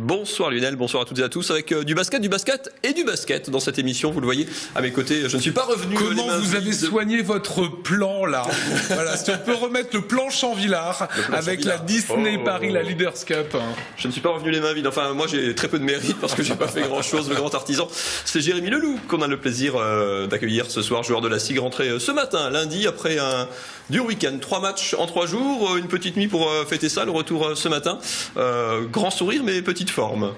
Bonsoir Lionel, bonsoir à toutes et à tous avec du basket et du basket dans cette émission. Vous le voyez à mes côtés, je ne suis pas revenu. Comment vous avez soigné votre plan là? Voilà, si on peut remettre le plan Champvillard avec la Disney Paris, la Leaders Cup. Je ne suis pas revenu les mains vides. Enfin, moi j'ai très peu de mérite parce que j'ai pas fait grand chose. Le grand artisan, c'est Jérémy Leloup qu'on a le plaisir d'accueillir ce soir, joueur de la SIG, rentré ce matin, lundi, après un dur week-end. 3 matchs en 3 jours, une petite nuit pour fêter ça, le retour ce matin. Grand sourire mais petite forme.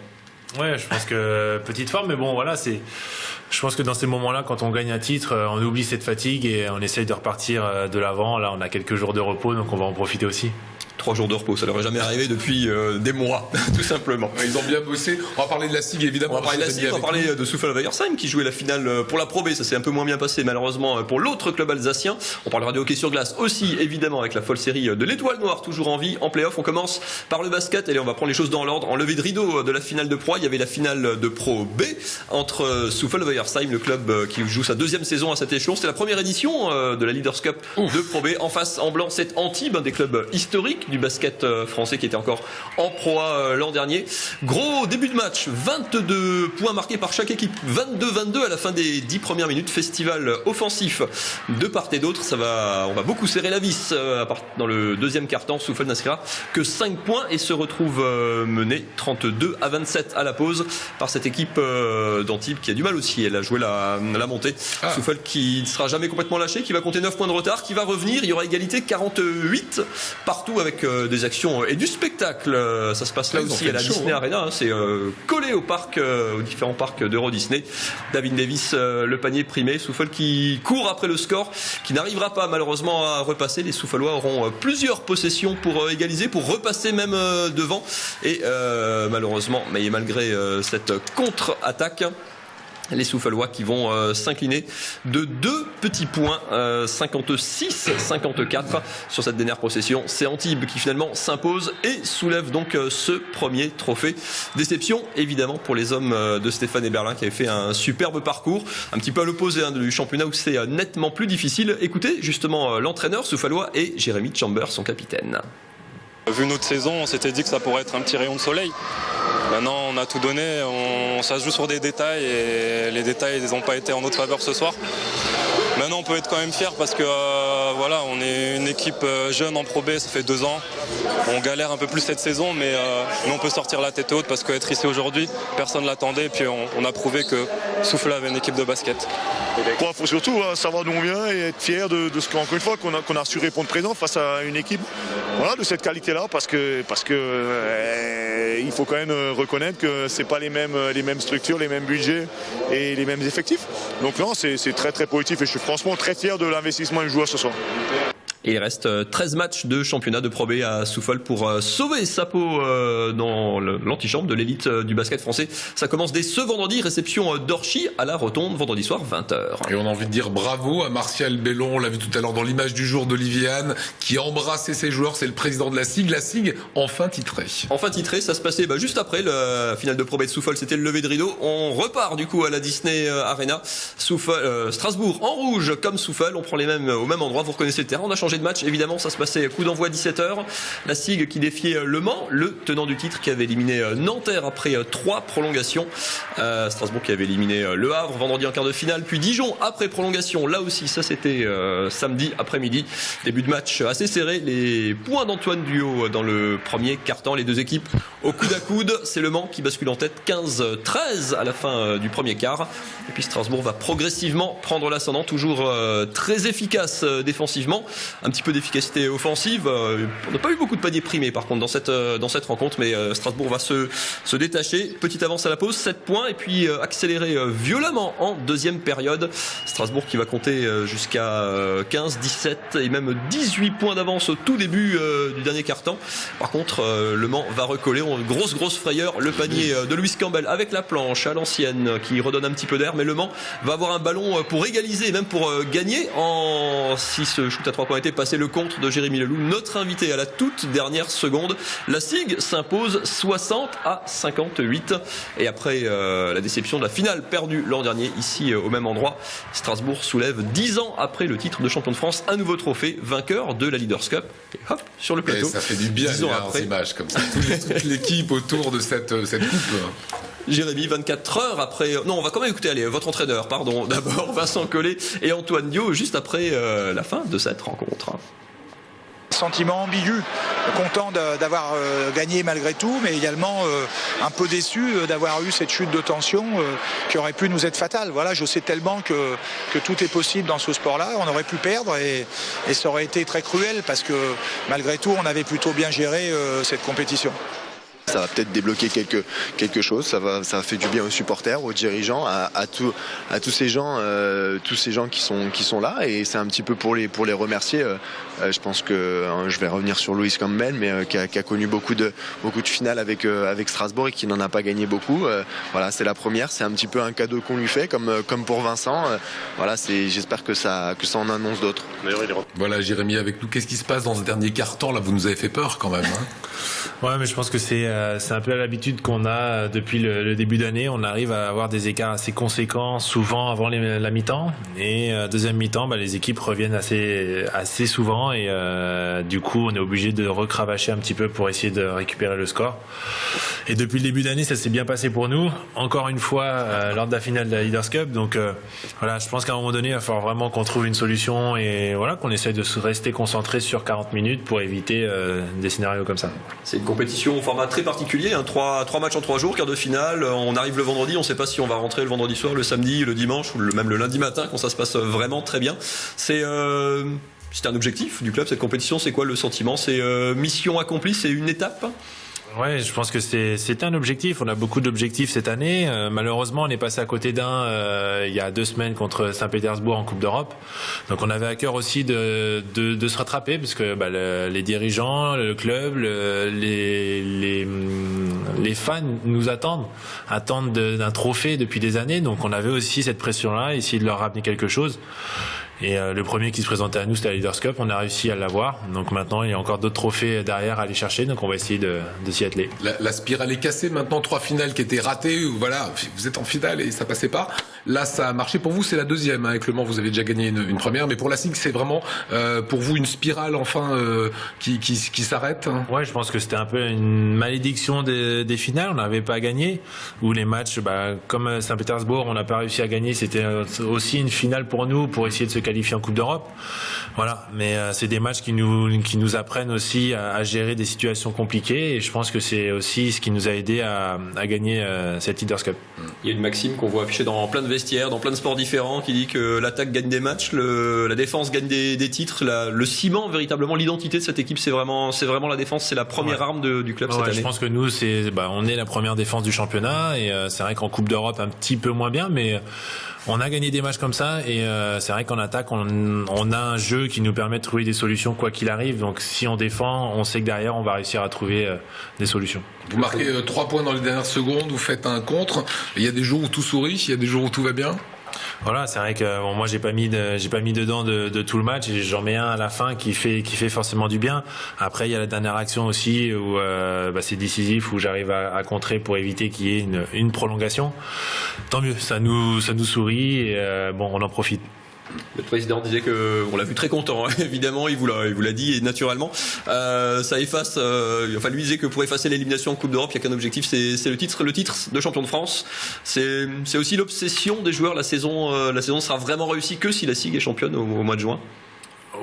Ouais, je pense que petite forme, mais bon, voilà, je pense que dans ces moments-là, quand on gagne un titre, on oublie cette fatigue et on essaye de repartir de l'avant. Là, on a quelques jours de repos, donc on va en profiter aussi. 3 jours de repos, ça leur est jamais arrivé depuis des mois, tout simplement. Ils ont bien bossé. On va parler de la SIG évidemment. On va parler de la SIG, on va parler de Soufal-Weiersheim qui jouait la finale pour la Pro B. Ça s'est un peu moins bien passé malheureusement pour l'autre club alsacien. On parlera de hockey sur glace aussi évidemment avec la folle série de l'Étoile Noire toujours en vie en play-off. On commence par le basket et on va prendre les choses dans l'ordre. En levée de rideau de la finale de Pro, il y avait la finale de Pro B entre Soufal-Weiersheim, le club qui joue sa 2e saison à cet échelon. C'était la première édition de la Leaders Cup de Pro B. En face en blanc, c'est Antibes, un des clubs historiques du basket français qui était encore en Pro A l'an dernier. Gros début de match, 22 points marqués par chaque équipe, 22-22 à la fin des 10 premières minutes. Festival offensif de part et d'autre. On va beaucoup serrer la vis dans le deuxième quart-temps. Soufal n'inscrira que 5 points et se retrouve mené 32-27 à la pause par cette équipe d'Antibes qui a du mal aussi. Elle a joué la montée. Soufal qui ne sera jamais complètement lâché, qui va compter 9 points de retard, qui va revenir. Il y aura égalité 48 partout avec des actions et du spectacle. Ça se passe là aussi à la Disney Arena. C'est collé au parc, aux différents parcs d'Euro Disney. David Davis, le panier primé. Soufal qui court après le score, qui n'arrivera pas malheureusement à repasser. Les Soufalois auront plusieurs possessions pour égaliser, pour repasser même devant. Et malheureusement, mais malgré cette contre-attaque, les Soufalois qui vont s'incliner de 2 petits points, 56-54 sur cette dernière possession. C'est Antibes qui finalement s'impose et soulève donc ce premier trophée. Déception évidemment pour les hommes de Stéphane Eberlin qui avaient fait un superbe parcours, un petit peu à l'opposé du championnat où c'est nettement plus difficile. Écoutez justement l'entraîneur soufalois et Jérémy Chambers, son capitaine. Vu notre saison, on s'était dit que ça pourrait être un petit rayon de soleil. Maintenant, on a tout donné, ça se joue sur des détails et les détails n'ont pas été en notre faveur ce soir. Maintenant, on peut être quand même fier parce que voilà, on est une équipe jeune en Pro B, ça fait 2 ans. On galère un peu plus cette saison, mais on peut sortir la tête haute parce qu'être ici aujourd'hui, personne ne l'attendait. Et puis on a prouvé que Soufal avait une équipe de basket. Il faut surtout savoir d'où on vient et être fier de ce qu'encore une fois qu'on a su répondre présent face à une équipe de cette qualité-là, parce que il faut quand même reconnaître que c'est pas les mêmes structures, les mêmes budgets et les mêmes effectifs. Donc non, c'est très très positif et je suis franchement très fier de l'investissement du joueur ce soir. Et il reste 13 matchs de championnat de Pro B à Soufal pour sauver sa peau dans l'antichambre de l'élite du basket français. Ça commence dès ce vendredi, réception d'Orchy à la Rotonde, vendredi soir 20h. Et on a envie de dire bravo à Martial Bellon, on l'a vu tout à l'heure dans l'image du jour d'Olivier Anne, qui a embrassé ses joueurs, c'est le président de la SIG enfin titrée. Enfin titrée, ça se passait juste après la finale de Pro B de Soufal, c'était le lever de rideau. On repart du coup à la Disney Arena. Strasbourg en rouge comme Soufal, on prend les mêmes au même endroit, vous reconnaissez le terrain, on a changé de match, évidemment ça se passait coup d'envoi 17h. La SIG qui défiait Le Mans, le tenant du titre qui avait éliminé Nanterre après 3 prolongations. Strasbourg qui avait éliminé Le Havre vendredi en quart de finale, puis Dijon après prolongation. Là aussi ça c'était samedi après-midi. Début de match assez serré, les points d'Antoine Duhaut dans le premier quart-temps, les deux équipes au coude à coude. C'est Le Mans qui bascule en tête 15-13 à la fin du premier quart. Et puis Strasbourg va progressivement prendre l'ascendant, toujours très efficace défensivement. Un petit peu d'efficacité offensive. On n'a pas eu beaucoup de paniers primés par contre dans cette rencontre, mais Strasbourg va se détacher. Petite avance à la pause, 7 points, et puis accélérer violemment en deuxième période. Strasbourg qui va compter jusqu'à 15, 17 et même 18 points d'avance au tout début du dernier quart-temps. Par contre, Le Mans va recoller. On a une grosse frayeur. Le panier de Louis Campbell avec la planche à l'ancienne qui redonne un petit peu d'air, mais Le Mans va avoir un ballon pour égaliser et même pour gagner si ce shoot à 3 points était souhaité passer le contre de Jérémy Leloup, notre invité à la toute dernière seconde. La SIG s'impose 60-58. Et après la déception de la finale perdue l'an dernier, ici au même endroit, Strasbourg soulève 10 ans après le titre de champion de France un nouveau trophée, vainqueur de la Leaders Cup. Et hop, sur le plateau. Et ça fait du bien de voir ces images comme ça. Toute l'équipe autour de cette coupe. Jérémy, 24 heures après... Non, on va quand même écouter, allez, votre entraîneur, pardon. D'abord, Vincent Collet et Antoine Dio, juste après la fin de cette rencontre. Sentiment ambigu, content d'avoir gagné malgré tout, mais également un peu déçu d'avoir eu cette chute de tension qui aurait pu nous être fatale. Voilà, je sais tellement que tout est possible dans ce sport-là. On aurait pu perdre et ça aurait été très cruel parce que malgré tout, on avait plutôt bien géré cette compétition. Ça va peut-être débloquer quelque chose, ça va faire du bien aux supporters, aux dirigeants, à tous ces gens qui sont là, et c'est un petit peu pour les remercier. Je pense que je vais revenir sur Louis Campbell, mais qui a connu beaucoup de finales avec Strasbourg et qui n'en a pas gagné beaucoup. Voilà, c'est la première, c'est un petit peu un cadeau qu'on lui fait, comme pour Vincent. Voilà, j'espère que ça en annonce d'autres. Voilà, Jérémy avec nous. Qu'est-ce qui se passe dans ce dernier quart-temps là? Vous nous avez fait peur quand même. Hein. Ouais, mais je pense que c'est un peu l'habitude qu'on a depuis le début d'année. On arrive à avoir des écarts assez conséquents, souvent avant la mi-temps. Et deuxième mi-temps, les équipes reviennent assez souvent. Et du coup, on est obligé de recravacher un petit peu pour essayer de récupérer le score. Et depuis le début d'année, ça s'est bien passé pour nous. Encore une fois, lors de la finale de la Leaders Cup. Donc voilà, je pense qu'à un moment donné, il va falloir vraiment qu'on trouve une solution et voilà, qu'on essaye de se rester concentré sur 40 minutes pour éviter des scénarios comme ça. C'est une compétition au format très particulier, hein, 3 matchs en 3 jours, quart de finale. On arrive le vendredi, on ne sait pas si on va rentrer le vendredi soir, le samedi, le dimanche ou même le lundi matin quand ça se passe vraiment très bien. C'était un objectif du club, cette compétition. C'est quoi le sentiment? C'est mission accomplie, c'est une étape? Ouais, je pense que c'est un objectif. On a beaucoup d'objectifs cette année. Malheureusement, on est passé à côté d'un il y a 2 semaines contre Saint-Pétersbourg en Coupe d'Europe. Donc, on avait à cœur aussi de se rattraper parce que les dirigeants, le club, les fans nous attendent d'un trophée depuis des années. Donc, on avait aussi cette pression-là, essayer de leur ramener quelque chose. Et le premier qui se présentait à nous, c'était la Leaders Cup. On a réussi à l'avoir. Donc maintenant, il y a encore d'autres trophées derrière à aller chercher. Donc on va essayer de s'y atteler. La spirale est cassée. Maintenant, 3 finales qui étaient ratées. Voilà, vous êtes en finale et ça passait pas. Là, ça a marché pour vous. C'est la deuxième. Avec Le Mans, vous avez déjà gagné une première. Mais pour la SIG, c'est vraiment pour vous une spirale enfin qui s'arrête. Ouais, je pense que c'était un peu une malédiction des finales. On n'avait pas gagné. Ou les matchs, comme Saint-Pétersbourg, on n'a pas réussi à gagner. C'était aussi une finale pour nous pour essayer de se qualifier en Coupe d'Europe. Voilà, mais c'est des matchs qui nous apprennent aussi à gérer des situations compliquées et je pense que c'est aussi ce qui nous a aidé à gagner cette Leaders Cup. Il y a une maxime qu'on voit affichée dans plein de vestiaires, dans plein de sports différents qui dit que l'attaque gagne des matchs, la défense gagne des titres, le ciment véritablement, l'identité de cette équipe, c'est vraiment la défense, c'est la première arme du club cette année. Je pense que nous on est la première défense du championnat et c'est vrai qu'en Coupe d'Europe un petit peu moins bien, mais on a gagné des matchs comme ça et c'est vrai qu'en attaque on a un jeu qui nous permet de trouver des solutions quoi qu'il arrive. Donc si on défend, on sait que derrière on va réussir à trouver des solutions. Vous marquez 3 points dans les dernières secondes, vous faites un contre. Il y a des jours où tout sourit, il y a des jours où tout va bien. Voilà, c'est vrai que moi j'ai pas mis dedans de tout le match et j'en mets un à la fin qui fait forcément du bien. Après il y a la dernière action aussi où c'est décisif, où j'arrive à contrer pour éviter qu'il y ait une prolongation. Tant mieux, ça nous sourit et on en profite. Le président disait on l'a vu très content, hein, évidemment, il vous l'a dit et naturellement. Ça efface. Lui disait que pour effacer l'élimination en Coupe d'Europe, il n'y a qu'un objectif, c'est le titre de champion de France. C'est aussi l'obsession des joueurs. La saison sera vraiment réussie que si la SIG est championne au mois de juin.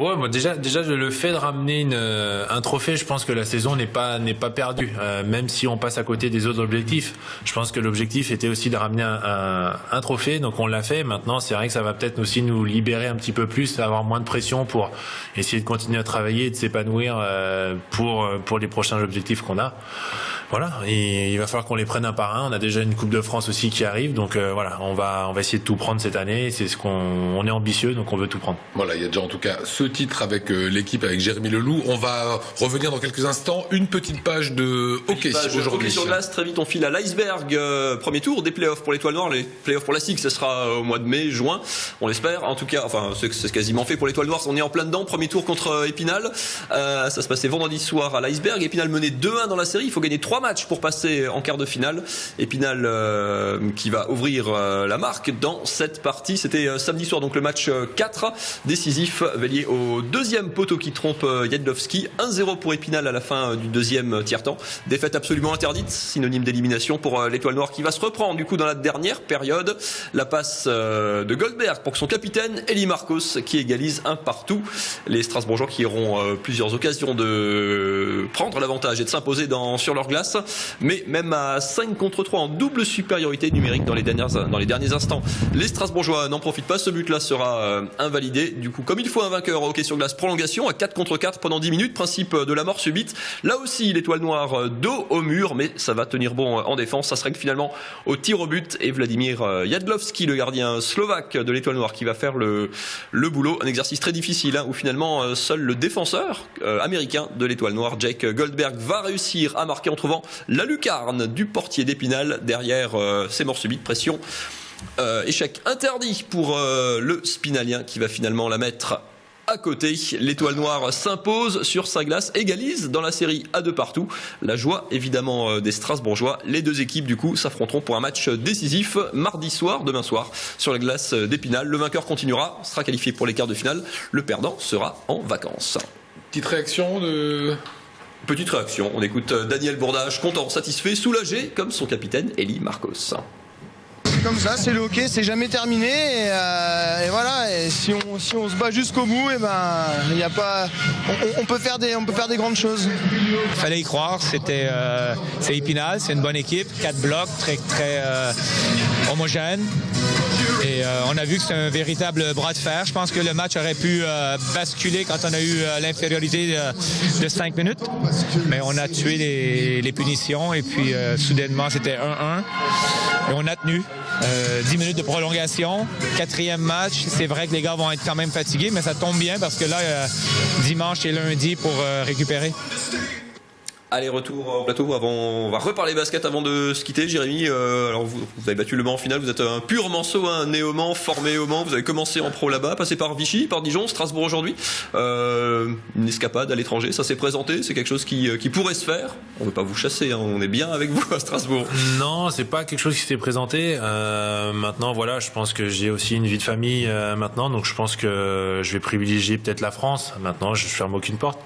Ouais, déjà le fait de ramener un trophée, je pense que la saison n'est pas perdue, même si on passe à côté des autres objectifs. Je pense que l'objectif était aussi de ramener un trophée, donc on l'a fait. Maintenant, c'est vrai que ça va peut-être aussi nous libérer un petit peu plus, avoir moins de pression pour essayer de continuer à travailler et de s'épanouir pour les prochains objectifs qu'on a. Voilà, et il va falloir qu'on les prenne un par un. On a déjà une Coupe de France aussi qui arrive, donc voilà, on va essayer de tout prendre cette année. C'est ce on est ambitieux, donc on veut tout prendre. Voilà, il y a déjà en tout cas ce titre avec l'équipe, avec Jérémy Leloup. On va revenir dans quelques instants. Une petite page de hockey aujourd'hui. Hockey sur glace, très vite on file à l'iceberg. Premier tour des playoffs pour l'Étoile Noire. Les playoffs pour la SIG, ce sera au mois de mai, juin, on l'espère. En tout cas, enfin c'est quasiment fait pour l'Étoile Noire. On est en plein dedans. Premier tour contre Épinal. Ça se passait vendredi soir à l'iceberg. Épinal menait 2-1 dans la série. Il faut gagner 3 matchs pour passer en quart de finale. Épinal qui va ouvrir la marque dans cette partie. C'était samedi soir, donc le match 4 décisif, lié au deuxième poteau qui trompe Jadlowski. 1-0 pour Épinal à la fin du deuxième tiers-temps. Défaite absolument interdite, synonyme d'élimination pour l'Étoile Noire qui va se reprendre du coup dans la dernière période. La passe de Goldberg pour son capitaine Eli Marcos qui égalise 1-1. Les Strasbourgeois qui auront plusieurs occasions de prendre l'avantage et de s'imposer sur leur glace, mais même à 5 contre 3 en double supériorité numérique dans les derniers instants, les Strasbourgeois n'en profitent pas. Ce but-là sera invalidé. Du coup, comme il faut un vainqueur au hockey sur glace, prolongation à 4 contre 4 pendant 10 minutes, principe de la mort subite. Là aussi, l'Étoile Noire dos au mur, mais ça va tenir bon en défense. Ça se règle finalement au tir au but et Vladimir Jadlowski, le gardien slovaque de l'Étoile Noire, qui va faire le boulot. Un exercice très difficile où finalement seul le défenseur américain de l'Étoile Noire, Jake Goldberg, va réussir à marquer en trouvant la lucarne du portier d'Épinal derrière ses morts subites. Pression. Échec interdit pour le Spinalien qui va finalement la mettre à côté. L'Étoile Noire s'impose sur sa glace, égalise dans la série à 2-2. La joie évidemment des Strasbourgeois. Les deux équipes du coup s'affronteront pour un match décisif mardi soir, demain soir, sur la glace d'Épinal. Le vainqueur continuera, sera qualifié pour les quarts de finale. Le perdant sera en vacances. Petite réaction de... Petite réaction, on écoute Daniel Bourdage, content, satisfait, soulagé, comme son capitaine Eli Marcos. Comme ça, c'est le hockey, c'est jamais terminé et voilà. Et si on se bat jusqu'au bout, et ben il y a pas, on peut faire des grandes choses. Fallait y croire. C'est Épinal, c'est une bonne équipe, 4 blocs très homogènes. Et on a vu que c'est un véritable bras de fer. Je pense que le match aurait pu basculer quand on a eu l'infériorité de 5 minutes. Mais on a tué les punitions et puis soudainement c'était 1-1 et on a tenu. 10 minutes de prolongation, 4e match. C'est vrai que les gars vont être quand même fatigués, mais ça tombe bien parce que là, dimanche et lundi pour récupérer. Allez, retour au plateau. On va reparler basket avant de se quitter. Jérémy, alors vous avez battu le Mans en finale. Vous êtes un pur Manceau, né au Mans, formé au Mans. Vous avez commencé en pro là-bas, passé par Vichy, par Dijon, Strasbourg aujourd'hui. Une escapade à l'étranger, ça s'est présenté. C'est quelque chose qui pourrait se faire. On ne veut pas vous chasser, on est bien avec vous à Strasbourg. Non, c'est pas quelque chose qui s'est présenté. Maintenant, voilà, je pense que j'ai aussi une vie de famille maintenant, donc je pense que je vais privilégier peut-être la France. Maintenant, je ferme aucune porte.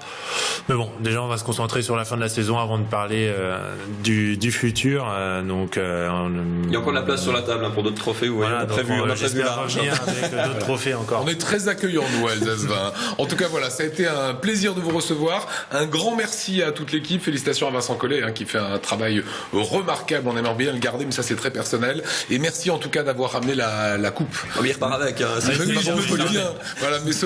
Mais bon, déjà, on va se concentrer sur la fin de la saison avant de parler du futur. Donc, il y a encore de la place sur la table pour d'autres trophées. Voilà, on a prévu large. Avec d'autres trophées encore. On est très accueillants, nous, à Alsace-20. En tout cas, voilà, ça a été un plaisir de vous recevoir. Un grand merci à toute l'équipe. Félicitations à Vincent Collet, qui fait un travail remarquable. On aimerait bien le garder, mais ça, c'est très personnel. Et merci en tout cas d'avoir ramené la coupe. On y repart avec. Je me dis bien. Voilà, mais ce